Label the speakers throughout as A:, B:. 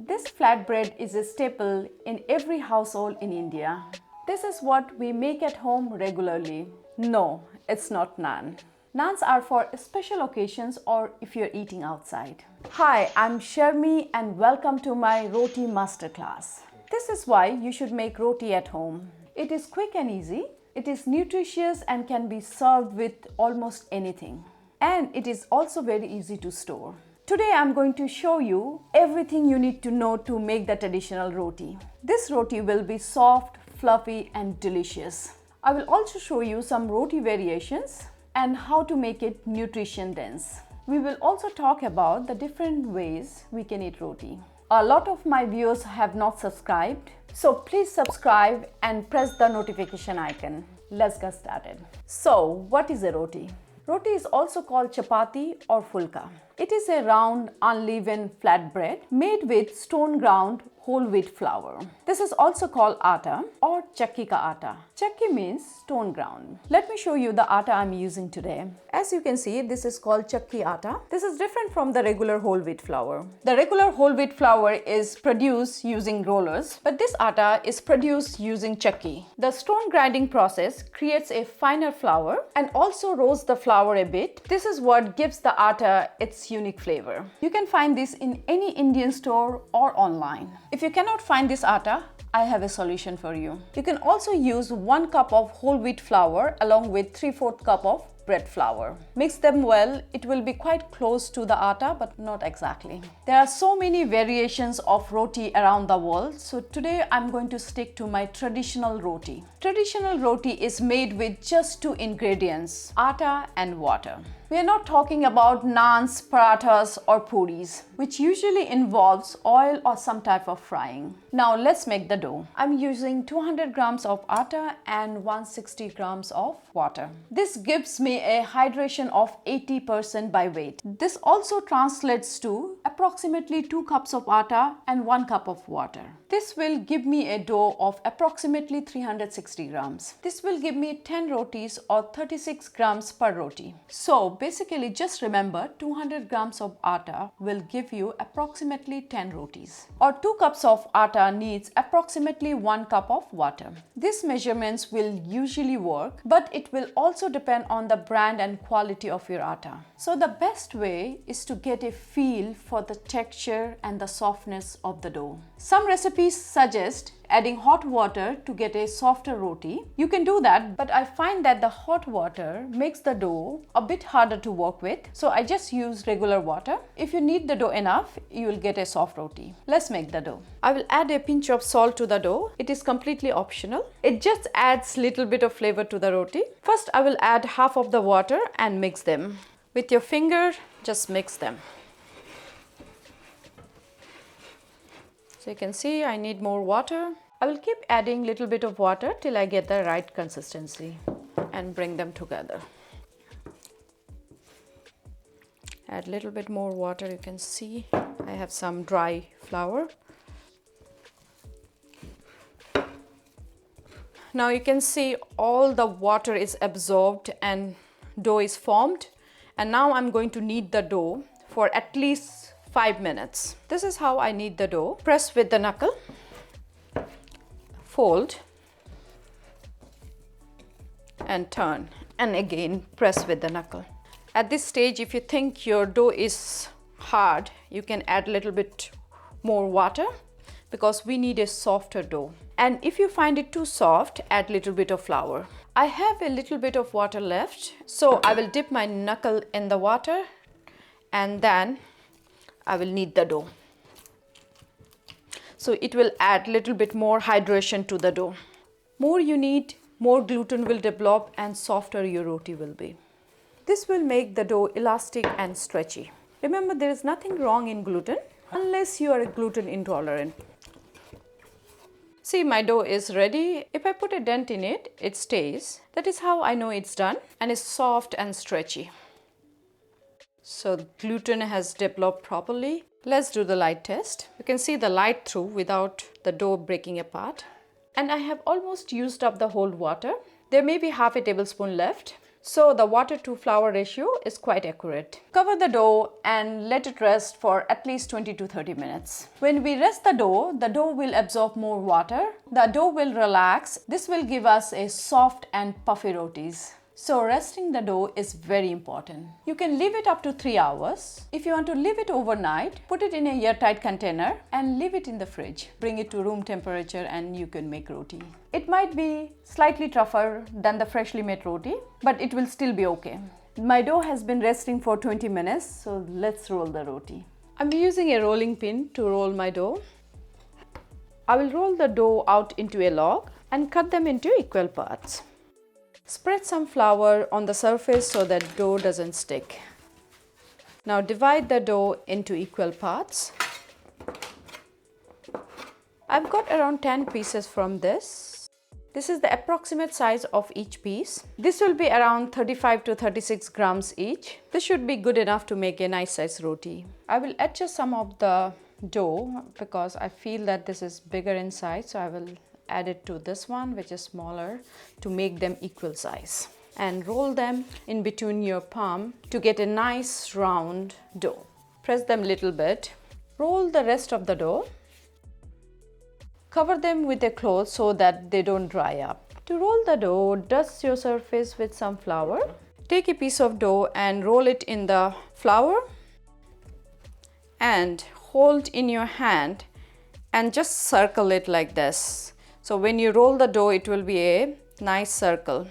A: This flatbread is a staple in every household in India. This is what we make at home regularly. No, it's not naan. Naans are for special occasions or if you're eating outside. Hi, I'm Sharmi and welcome to my Roti Masterclass. This is why you should make roti at home. It is quick and easy. It is nutritious and can be served with almost anything. And it is also very easy to store. Today I'm going to show you everything you need to know to make the traditional roti. This roti will be soft, fluffy and delicious. I will also show you some roti variations and how to make it nutrition dense. We will also talk about the different ways we can eat roti. A lot of my viewers have not subscribed, so please subscribe and press the notification icon. Let's get started. So, what is a roti? Roti is also called chapati or phulka. It is a round, unleavened flat bread made with stone ground whole wheat flour. This is also called atta or chakki ka atta. Chakki means stone ground. Let me show you the atta I'm using today. As you can see, this is called chakki atta. This is different from the regular whole wheat flour. The regular whole wheat flour is produced using rollers, but this atta is produced using chakki. The stone grinding process creates a finer flour and also roasts the flour a bit. This is what gives the atta its unique flavor. You can find this in any Indian store or online. If you cannot find this atta, I have a solution for you. You can also use 1 cup of whole wheat flour along with 3/4 cup of bread flour. Mix them well. It will be quite close to the atta, but not exactly. There are so many variations of roti around the world, so today I'm going to stick to my traditional roti. Traditional roti is made with just 2 ingredients, atta and water. We are not talking about naans, parathas or puris, which usually involves oil or some type of frying. Now let's make the dough. I'm using 200 grams of atta and 160 grams of water. This gives me a hydration of 80% by weight. This also translates to approximately 2 cups of atta and 1 cup of water. This will give me a dough of approximately 360 grams. This will give me 10 rotis or 36 grams per roti. So basically just remember 200 grams of atta will give you approximately 10 rotis. Or 2 cups of atta needs approximately 1 cup of water. These measurements will usually work, but it will also depend on the brand and quality of your atta. So the best way is to get a feel for the texture and the softness of the dough. Some recipes suggest adding hot water to get a softer roti. You can do that, but I find that the hot water makes the dough a bit harder to work with, so I just use regular water. If you knead the dough enough, you will get a soft roti. Let's make the dough. I will add a pinch of salt to the dough. It is completely optional. It just adds little bit of flavor to the roti. First, I will add half of the water and mix them. With your finger, just mix them. So you can see I need more water. I will keep adding little bit of water till I get the right consistency and bring them together. Add little bit more water. You can see I have some dry flour. Now you can see all the water is absorbed and dough is formed. And now I'm going to knead the dough for at least 5 minutes. This is how I knead the dough. Press with the knuckle, fold and turn, and again press with the knuckle. At this stage, if you think your dough is hard, you can add a little bit more water because we need a softer dough. And if you find it too soft, add a little bit of flour. I have a little bit of water left, so I will dip my knuckle in the water and then I will knead the dough. So it will add a little bit more hydration to the dough. More you knead, more gluten will develop and softer your roti will be. This will make the dough elastic and stretchy. Remember, there is nothing wrong in gluten unless you are gluten intolerant. See, my dough is ready. If I put a dent in it, it stays. That is how I know it's done and is soft and stretchy. So the gluten has developed properly. Let's do the light test. You can see the light through without the dough breaking apart. And I have almost used up the whole water. There may be half a tablespoon left. So the water to flour ratio is quite accurate. Cover the dough and let it rest for at least 20 to 30 minutes. When we rest the dough will absorb more water. The dough will relax. This will give us a soft and puffy rotis. So resting the dough is very important. You can leave it up to 3 hours. If you want to leave it overnight, put it in a airtight container and leave it in the fridge. Bring it to room temperature and you can make roti. It might be slightly tougher than the freshly made roti, but it will still be okay. My dough has been resting for 20 minutes, so let's roll the roti. I'm using a rolling pin to roll my dough. I will roll the dough out into a log and cut them into equal parts. Spread some flour on the surface so that dough doesn't stick. Now divide the dough into equal parts. I've got around 10 pieces from this. This is the approximate size of each piece. This will be around 35 to 36 grams each. This should be good enough to make a nice size roti. I will adjust some of the dough because I feel that this is bigger in size, so I will add it to this one, which is smaller, to make them equal size, and roll them in between your palm to get a nice round dough. Press them a little bit. Roll the rest of the dough. Cover them with a cloth so that they don't dry up. To roll the dough, dust your surface with some flour. Take a piece of dough and roll it in the flour and hold in your hand and just circle it like this. So when you roll the dough, it will be a nice circle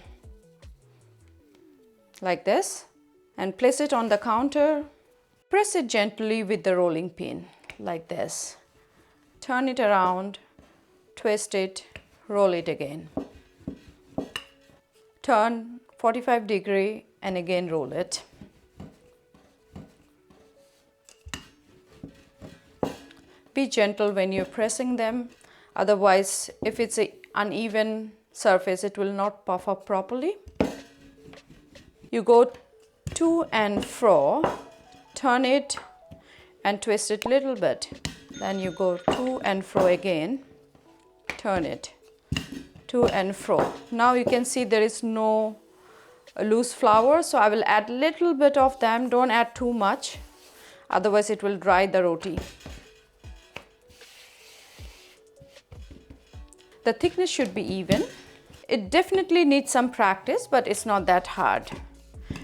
A: like this, and place it on the counter. Press it gently with the rolling pin like this. Turn it around, twist it, roll it again. Turn 45 degrees and again roll it. Be gentle when you're pressing them. Otherwise, if it's an uneven surface, it will not puff up properly. You go to and fro, turn it and twist it a little bit. Then you go to and fro again, turn it, to and fro. Now you can see there is no loose flour, so I will add a little bit of them. Don't add too much, otherwise it will dry the roti. The thickness should be even. It definitely needs some practice, but it's not that hard.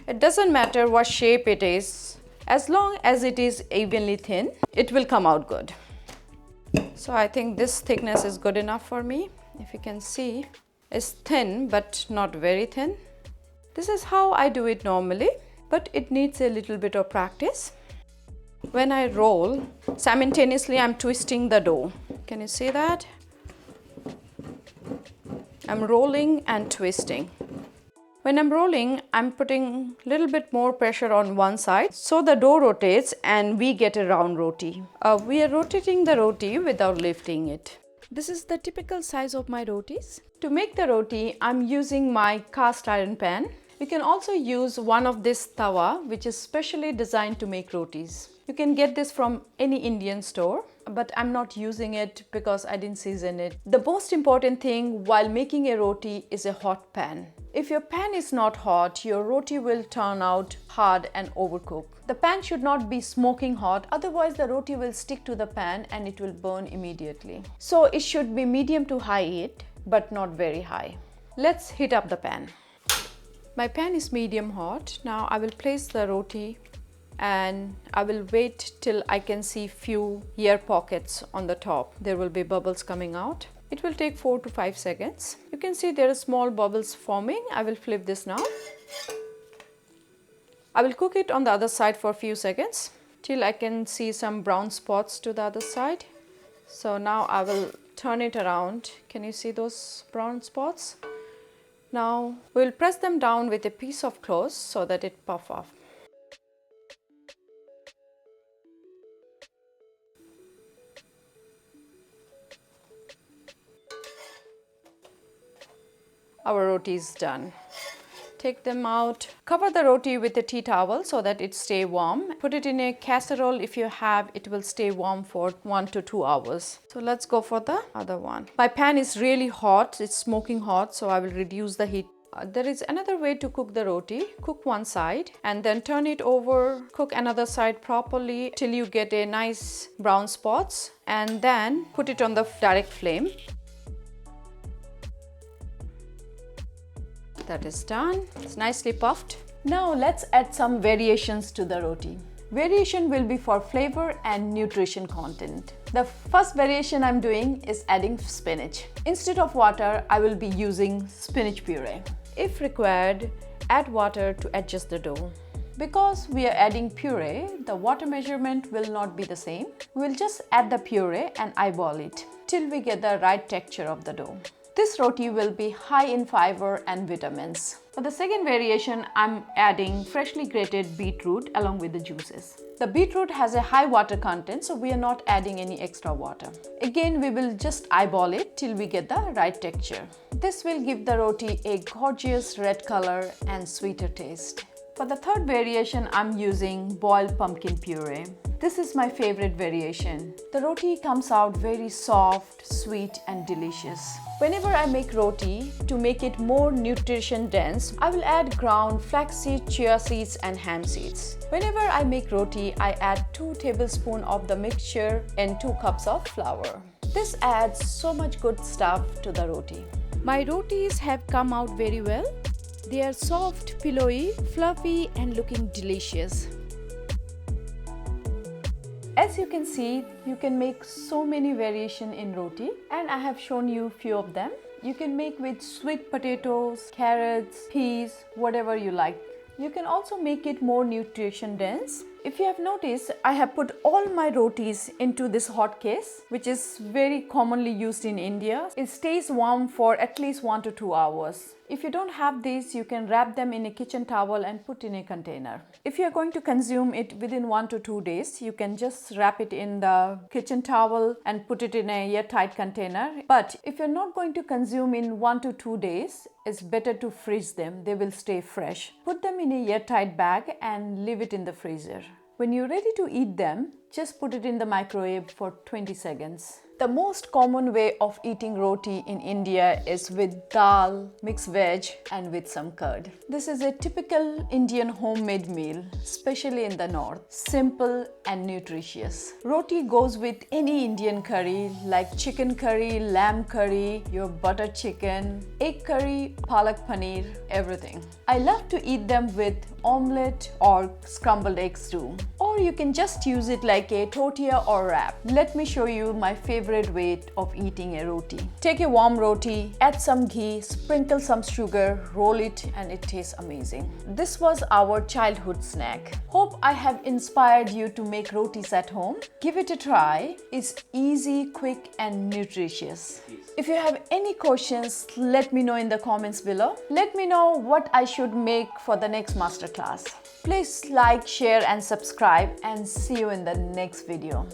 A: It doesn't matter what shape it is, as long as it is evenly thin, it will come out good. So I think this thickness is good enough for me. If you can see, it's thin but not very thin. This is how I do it normally, but it needs a little bit of practice. When I roll, simultaneously I'm twisting the dough. Can you see that? I'm rolling and twisting. When I'm rolling, I'm putting a little bit more pressure on one side so the dough rotates and we get a round roti. We are rotating the roti without lifting it. This is the typical size of my rotis. To make the roti, I'm using my cast iron pan. You can also use one of this tawa, which is specially designed to make rotis. You can get this from any Indian store, but I'm not using it because I didn't season it. The most important thing while making a roti is a hot pan. If your pan is not hot, your roti will turn out hard and overcooked. The pan should not be smoking hot, otherwise the roti will stick to the pan and it will burn immediately. So it should be medium to high heat, but not very high. Let's heat up the pan. My pan is medium hot. Now I will place the roti and I will wait till I can see few air pockets on the top. There will be bubbles coming out. It will take 4 to 5 seconds. You can see there are small bubbles forming. I will flip this now. I will cook it on the other side for a few seconds till I can see some brown spots to the other side. So now I will turn it around. Can you see those brown spots? Now we'll press them down with a piece of cloth so that it puff off. Our roti is done. Take them out. Cover the roti with a tea towel so that it stays warm. Put it in a casserole if you have. It will stay warm for 1 to 2 hours. So let's go for the other one. My pan is really hot. It's smoking hot, so I will reduce the heat There is another way to cook the roti. Cook one side and then turn it over. Cook another side properly till you get a nice brown spots, and then put it on the direct flame. That is done. It's nicely puffed. Now let's add some variations to the roti. Variation will be for flavor and nutrition content. The first variation I'm doing is adding spinach. Instead of water, I will be using spinach puree. If required, add water to adjust the dough. Because we are adding puree, the water measurement will not be the same. We'll just add the puree and eyeball it till we get the right texture of the dough. This roti will be high in fiber and vitamins. For the second variation, I'm adding freshly grated beetroot along with the juices. The beetroot has a high water content, so we are not adding any extra water. Again, we will just eyeball it till we get the right texture. This will give the roti a gorgeous red color and sweeter taste. For the third variation, I'm using boiled pumpkin puree. This is my favorite variation. The roti comes out very soft, sweet and delicious. Whenever I make roti, to make it more nutrition dense, I will add ground flaxseed, chia seeds and hemp seeds. Whenever I make roti, I add 2 tablespoons of the mixture and 2 cups of flour. This adds so much good stuff to the roti. My rotis have come out very well. They are soft, pillowy, fluffy and looking delicious. As you can see, you can make so many variations in roti, and I have shown you few of them. You can make with sweet potatoes, carrots, peas, whatever you like. You can also make it more nutrition dense. If you have noticed, I have put all my rotis into this hot case, which is very commonly used in India. It stays warm for at least 1 to 2 hours. If you don't have these, you can wrap them in a kitchen towel and put in a container. If you are going to consume it within 1 to 2 days, you can just wrap it in the kitchen towel and put it in a airtight container. But if you're not going to consume in 1 to 2 days, it's better to freeze them. They will stay fresh. Put them in a airtight bag and leave it in the freezer. When you're ready to eat them, just put it in the microwave for 20 seconds. The most common way of eating roti in India is with dal, mixed veg and with some curd. This is a typical Indian homemade meal, especially in the north. Simple and nutritious. Roti goes with any Indian curry like chicken curry, lamb curry, your butter chicken, egg curry, palak paneer, everything. I love to eat them with omelette or scrambled eggs too. Or you can just use it like a tortilla or wrap. Let me show you my favorite way of eating a roti. Take a warm roti, add some ghee, sprinkle some sugar, roll it and it tastes amazing. This was our childhood snack. Hope I have inspired you to make rotis at home. Give it a try. It's easy, quick and nutritious. If you have any questions, let me know in the comments below. Let me know what I should make for the next masterclass. Please like, share and subscribe, and see you in the next video.